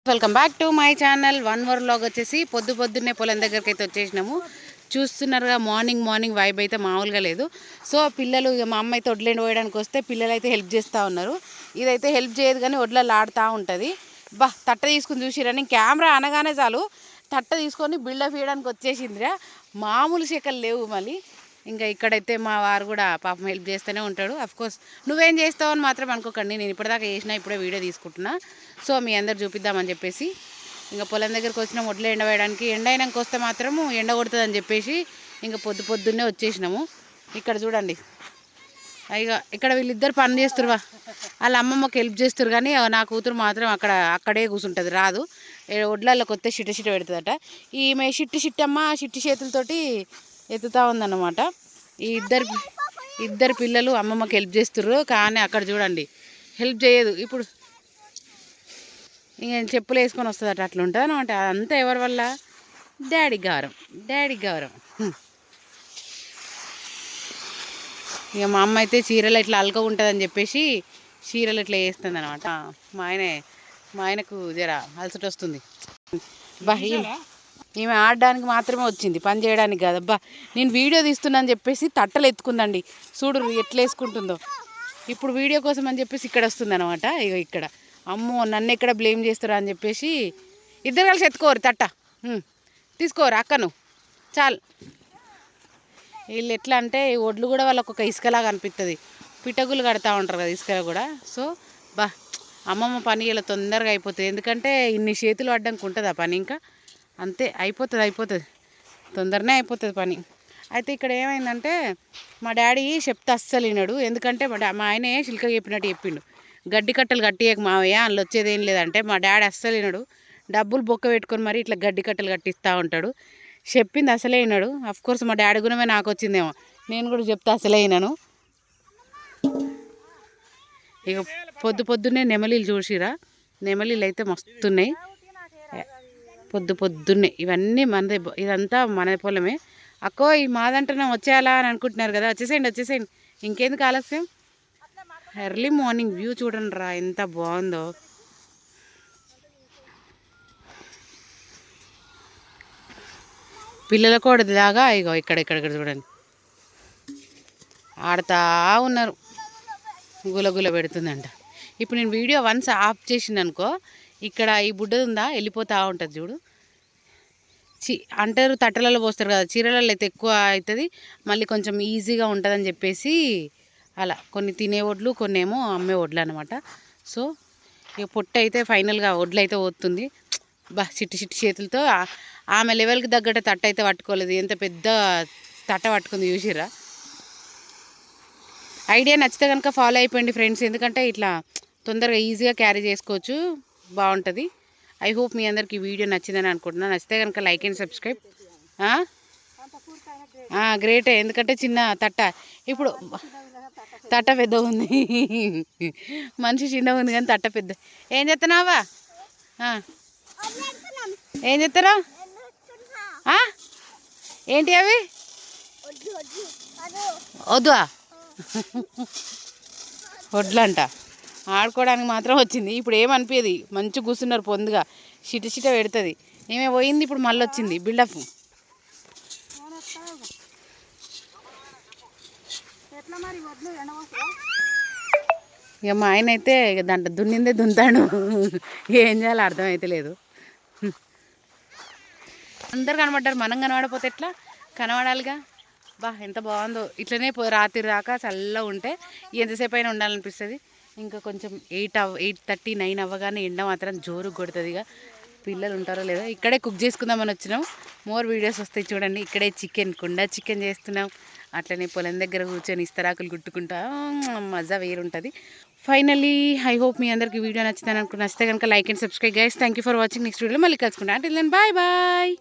Welcome back to my channel. One more vlog వచ్చేసి పొద్దున్నే పొలం దగ్గరికి అయితే వచ్చేసినాము. చూస్తున్నారుగా మార్నింగ్ వైబ్ అయితే మామూలుగా లేదు. సో పిల్లలు మా అమ్మ అయితే వడ్లేండి పోయడానికి వస్తే పిల్లలు అయితే హెల్ప్ చేస్తూ ఉన్నారు. ఇదైతే హెల్ప్ చేయదు కానీ వడ్లలో ఆడుతూ ఉంటుంది. తట్ట తీసుకుని చూసిరని కెమెరా అనగానే చాలు తట్ట తీసుకొని బిల్డప్ చేయడానికి వచ్చేసిందిరా. మామూలు శకలు లేవు. మళ్ళీ ఇంకా ఇక్కడైతే మా వారు కూడా పాపం హెల్ప్ చేస్తూనే ఉంటాడు. అఫ్కోర్స్ నువ్వేం చేస్తావు అని మాత్రం అనుకోకండి, నేను ఇప్పటిదాకా చేసినా, ఇప్పుడే వీడియో తీసుకుంటున్నా. సో మీ అందరు చూపిద్దామని చెప్పేసి ఇంకా పొలం దగ్గరికి వచ్చినాం వడ్లు ఎండవేయడానికి. ఎండ అయినాక వస్తే మాత్రము ఎండ కొడుతుందని చెప్పేసి ఇంకా పొద్దున్నే వచ్చేసినాము. ఇక్కడ చూడండి, ఇక ఇక్కడ వీళ్ళిద్దరు పని చేస్తురు, వాళ్ళ అమ్మమ్మకి హెల్ప్ చేస్తారు. కానీ నా కూతురు మాత్రం అక్కడే కూర్చుంటుంది, రాదు. వడ్లల్లో కొత్త చిట్ట పెడుతుందట. ఈమె చిట్టమ్మ చిట్టి చేతులతోటి ఎత్తుతూ ఉందన్నమాట. ఈ ఇద్దరు పిల్లలు అమ్మమ్మకి హెల్ప్ చేస్తుర్రు. కానీ అక్కడ చూడండి హెల్ప్ చేయదు. ఇప్పుడు ఇంక చెప్పులు వేసుకొని వస్తుందట, అట్లా ఉంటుంది అనమాట. అంతా ఎవరి వల్ల? డాడీ గౌరవం. ఇక మా అమ్మ అయితే చీరలు ఇట్లా అలక ఉంటుందని చెప్పేసి చీరలు ఇట్లా వేస్తుంది అనమాట. మా ఆయనకు జర అలసట వస్తుంది. ఈమె ఆడడానికి మాత్రమే వచ్చింది, పని చేయడానికి కాదబ్బా. నేను వీడియో తీస్తున్నాను చెప్పేసి తట్టలు ఎత్తుకుందండి. చూడు ఎట్లా వేసుకుంటుందో. ఇప్పుడు వీడియో కోసం అని చెప్పేసి ఇక్కడ వస్తుంది అనమాట. ఇక ఇక్కడ అమ్మో నన్ను ఎక్కడ బ్లేమ్ చేస్తారా అని చెప్పేసి ఇద్దరు కలిసి ఎత్తుకోరు తట్ట, తీసుకోరు అక్కను చాలు. వీళ్ళు ఎట్లా అంటే ఒడ్లు కూడా వాళ్ళకు ఒక ఇసుకలాగా అనిపిస్తుంది. పిటగులు కడతా ఉంటారు కదా ఇసుక కూడా. సో అమ్మమ్మ పని ఇలా తొందరగా అయిపోతుంది. ఎందుకంటే ఇన్ని చేతులు పడ్డానికి ఉంటుంది ఆ పని. ఇంకా అంతే అయిపోతుంది తొందరనే అయిపోతుంది పని. అయితే ఇక్కడ ఏమైందంటే మా డాడీ చెప్తే అస్సలు వినడు. ఎందుకంటే మా ఆయనే చిలుక చెప్పినట్టు చెప్పిండు, గడ్డి కట్టలు కట్టియక మావయ్య అందులో వచ్చేది ఏం లేదంటే. మా డాడీ అస్సలు వినడు. డబ్బులు బొక్క పెట్టుకొని మరి ఇట్లా గడ్డి కట్టలు కట్టిస్తూ ఉంటాడు. చెప్పింది అసలే వినడు. అఫ్కోర్స్ మా డాడీ గుణమే నాకు వచ్చిందేమో, నేను కూడా చెప్తే అసలే వినను. ఇక పొద్దున్నే నెమలీలు చూసిరా, నెమలీలు అయితే మస్తున్నాయి పొద్దున్నే. ఇవన్నీ మనదే, ఇదంతా మన పొలమే. అక్కో ఈ మాదంటున్నా వచ్చేయాలా అని అనుకుంటున్నారు కదా, వచ్చేసేయండి. ఇంకెందుకు ఆలస్యం? ఎర్లీ మార్నింగ్ వ్యూ చూడండి రా ఎంత బాగుందో. పిల్లల కోడలాగా ఇగో ఇక్కడ చూడండి ఆడుతూ ఉన్నారు. గులగుల పెడుతుందంట. ఇప్పుడు నేను వీడియో వన్స్ ఆఫ్ చేసింది అనుకో, ఇక్కడ ఈ బుడ్డది ఉందా వెళ్ళిపోతూ ఉంటుంది చూడు. అంటారు తట్టలలో పోస్తారు కదా, చీరలలో అయితే ఎక్కువ అవుతుంది, మళ్ళీ కొంచెం ఈజీగా ఉంటుందని చెప్పేసి అలా కొన్ని తినే వడ్లు కొన్ని ఏమో అమ్మే వడ్లు అనమాట. సో ఇక పొట్టు అయితే ఫైనల్గా వడ్లు అయితే పోతుంది. చిట్టి చేతులతో ఆమె లెవెల్కి తగ్గట్టు తట్ట అయితే పట్టుకోలేదు. ఎంత పెద్ద తట్ట పట్టుకుంది చూసిర్రా. ఐడియా నచ్చితే కనుక ఫాలో అయిపోయింది ఫ్రెండ్స్, ఎందుకంటే ఇట్లా తొందరగా ఈజీగా క్యారీ చేసుకోవచ్చు, బాగుంటుంది. ఐ హోప్ మీ అందరికి ఈ వీడియో నచ్చిందని అనుకుంటున్నాను. నచ్చితే కనుక లైక్ అండ్ సబ్స్క్రైబ్. గ్రేటే, ఎందుకంటే చిన్న తట్ట, ఇప్పుడు తట్ట పెద్ద ఉంది, మనిషి చిన్నగా ఉంది కానీ తట్ట పెద్ద. ఏం చేస్తున్నావా? ఏం చేస్తారా? ఏంటి అవి? వద్దువా వడ్లంట ఆడుకోవడానికి మాత్రం వచ్చింది. ఇప్పుడు ఏమనిపించదు, మంచిగా కూర్చున్నారు పొందుగా, చిట పెడుతుంది. ఏమే పోయింది, ఇప్పుడు మళ్ళీ వచ్చింది బిల్డప్. ఇక మా ఆయన అయితే ఇక దాంట్లో దున్నిందే దున్తాడు, ఏం చేయాలో అర్థమైతే లేదు. అందరు కనబడ్డారు, మనం కనబడపోతే ఎట్లా? కనబడాలిగా. ఎంత బాగుందో. ఇట్లనే రాత్రి దాకా చల్లగా ఉంటే ఎంతసేపు అయినా ఉండాలనిపిస్తుంది. ఇంకా కొంచెం 8:30, 9 అవ్వగానే ఎండ మాత్రం జోరు కొడుతుంది. ఇక పిల్లలు ఉంటారో లేదో. ఇక్కడే కుక్ చేసుకుందామని వచ్చినాం. మోర్ వీడియోస్ వస్తాయి చూడండి. ఇక్కడే చికెన్ చేస్తున్నాం. అట్లనే పొలం దగ్గర కూర్చొని ఇస్తరాకులు గుట్టుకుంటా మజా వేరుంటుంది. ఫైనల్లీ ఐ హోప్ మీ అందరికీ వీడియో నచ్చితే కనుక like and subscribe guys. Thank you for watching. Next వీడియోలో మళ్ళీ కలుసుకుంటాను. అంటే బాయ్.